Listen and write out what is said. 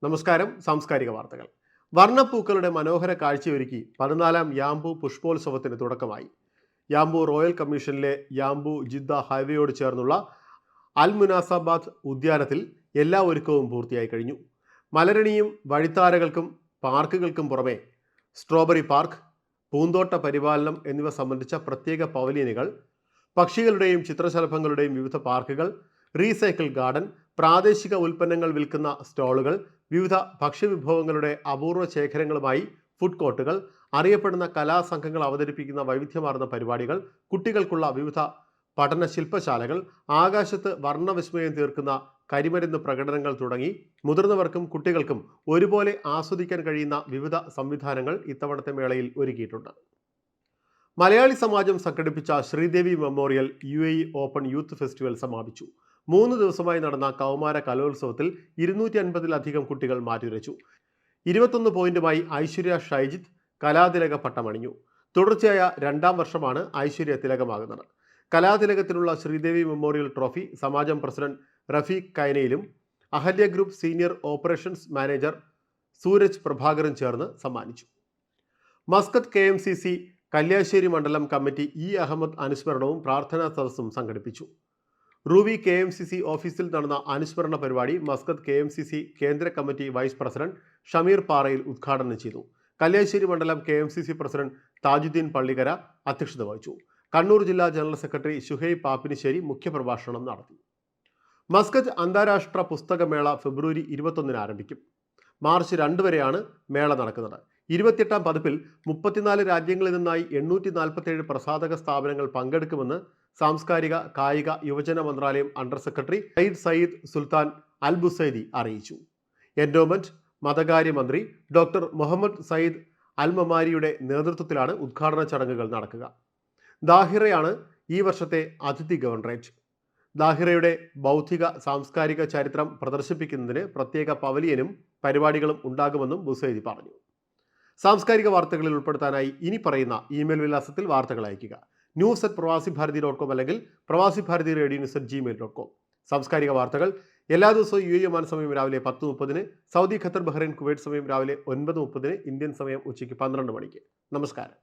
നമസ്കാരം. സാംസ്കാരിക വാർത്തകൾ. വർണ്ണപ്പൂക്കളുടെ മനോഹര കാഴ്ചയൊരുക്കി 14-ാം യാംബു പുഷ്പോത്സവത്തിന് തുടക്കമായി. യാംബു റോയൽ കമ്മീഷനിലെ യാംബു ജിദ്ദ ഹൈവേയോട് ചേർന്നുള്ള അൽ മുനാസബാത്ത് ഉദ്യാനത്തിൽ എല്ലാ ഒരുക്കവും പൂർത്തിയായി കഴിഞ്ഞു. മലരണിയും വഴിത്താരകൾക്കും പാർക്കുകൾക്കും പുറമെ സ്ട്രോബെറി പാർക്ക്, പൂന്തോട്ട പരിപാലനം എന്നിവ സംബന്ധിച്ച പ്രത്യേക പവലിയനുകൾ, പക്ഷികളുടെയും ചിത്രശലഭങ്ങളുടെയും വിവിധ പാർക്കുകൾ, റീസൈക്കിൾ ഗാർഡൻ, പ്രാദേശിക ഉൽപ്പന്നങ്ങൾ വിൽക്കുന്ന സ്റ്റോളുകൾ, വിവിധ ഭക്ഷ്യവിഭവങ്ങളുടെ അപൂർവ ശേഖരങ്ങളുമായി ഫുഡ് കോർട്ടുകൾ, അറിയപ്പെടുന്ന കലാസംഘങ്ങൾ അവതരിപ്പിക്കുന്ന വൈവിധ്യമാർന്ന പരിപാടികൾ, കുട്ടികൾക്കുള്ള വിവിധ പഠന ശില്പശാലകൾ, ആകാശത്ത് വർണ്ണവിസ്മയം തീർക്കുന്ന കരിമരുന്ന് പ്രകടനങ്ങൾ തുടങ്ങി മുതിർന്നവർക്കും കുട്ടികൾക്കും ഒരുപോലെ ആസ്വദിക്കാൻ കഴിയുന്ന വിവിധ സംവിധാനങ്ങൾ ഇത്തവണത്തെ മേളയിൽ ഒരുക്കിയിട്ടുണ്ട്. മലയാളി സമാജം സംഘടിപ്പിച്ച Sridevi memorial UAE open youth festival സമാപിച്ചു. 3 ദിവസമായി നടന്ന കൗമാര കലോത്സവത്തിൽ 250-ലധികം കുട്ടികൾ മാറ്റുരച്ചു. 21 പോയിന്റുമായി ഐശ്വര്യ ഷൈജിത്ത് കലാതിലക പട്ടമണിഞ്ഞു. തുടർച്ചയായ 2ാം വർഷമാണ് ഐശ്വര്യ തിലകമാകുന്നത്. കലാതിലകത്തിനുള്ള ശ്രീദേവി മെമ്മോറിയൽ ട്രോഫി സമാജം പ്രസിഡന്റ് റഫീഖ് കൈനയിലും Ahalya group senior operations manager Sooraj പ്രഭാകറും ചേർന്ന് സമ്മാനിച്ചു. മസ്കത്ത് KMCC കല്യാശ്ശേരി മണ്ഡലം കമ്മിറ്റി അഹമ്മദ് അനുസ്മരണവും പ്രാർത്ഥനാ സദസ്സും സംഘടിപ്പിച്ചു. റൂബി KMCC ഓഫീസിൽ നടന്ന അനുസ്മരണ പരിപാടി മസ്കത്ത് KMCC കേന്ദ്ര കമ്മിറ്റി വൈസ് പ്രസിഡന്റ് ഷമീർ പാറയിൽ ഉദ്ഘാടനം ചെയ്തു. കല്യാശ്ശേരി മണ്ഡലം KMCC പ്രസിഡന്റ് താജുദ്ദീൻ പള്ളിക്കര അധ്യക്ഷത വഹിച്ചു. കണ്ണൂർ ജില്ലാ ജനറൽ സെക്രട്ടറി ഷുഹൈബ് പാപ്പിനിശ്ശേരി മുഖ്യപ്രഭാഷണം നടത്തി. മസ്കത്ത് അന്താരാഷ്ട്ര പുസ്തകമേള ഫെബ്രുവരി 21 ആരംഭിക്കും. മാർച്ച് 2 വരെയാണ് മേള നടക്കുന്നത്. 28ാം പതിപ്പിൽ 34 രാജ്യങ്ങളിൽ നിന്നായി 847 പ്രസാധക സ്ഥാപനങ്ങൾ പങ്കെടുക്കുമെന്ന് സാംസ്കാരിക, കായിക, യുവജന മന്ത്രാലയം അണ്ടർ സെക്രട്ടറി സയ്യിദ് സുൽത്താൻ അൽ ബുസൈദി അറിയിച്ചു. എൻഡോമെന്റ് മതകാര്യമന്ത്രി ഡോക്ടർ മുഹമ്മദ് സയ്യിദ് അൽ മമാരിയുടെ നേതൃത്വത്തിലാണ് ഉദ്ഘാടന ചടങ്ങുകൾ നടക്കുക. ദാഹിറയാണ് ഈ വർഷത്തെ അതിഥി ഗവർണറേറ്റ്. ദാഹിറയുടെ ബൗദ്ധിക സാംസ്കാരിക ചരിത്രം പ്രദർശിപ്പിക്കുന്നതിന് പ്രത്യേക പവലിയനും പരിപാടികളും ഉണ്ടാകുമെന്നും ബുസൈദി പറഞ്ഞു. സാംസ്കാരിക വാർത്തകളിൽ ഉൾപ്പെടുത്താനായി ഇനി പറയുന്ന ഇമെയിൽ വിലാസത്തിൽ വാർത്തകൾ അയയ്ക്കുക: news@pravasibharati.com അല്ലെങ്കിൽ pravasibharati.radio@gmail.com. സാംസ്കാരിക വാർത്തകൾ എല്ലാ ദിവസവും UAE ഒമാൻ സമയം രാവിലെ 10:30, സൗദി, ഖത്തർ, ബഹ്റൈൻ, കുവൈറ്റ് സമയം രാവിലെ 9:30, ഇന്ത്യൻ സമയം ഉച്ചയ്ക്ക് 12 മണിക്ക്. നമസ്കാരം.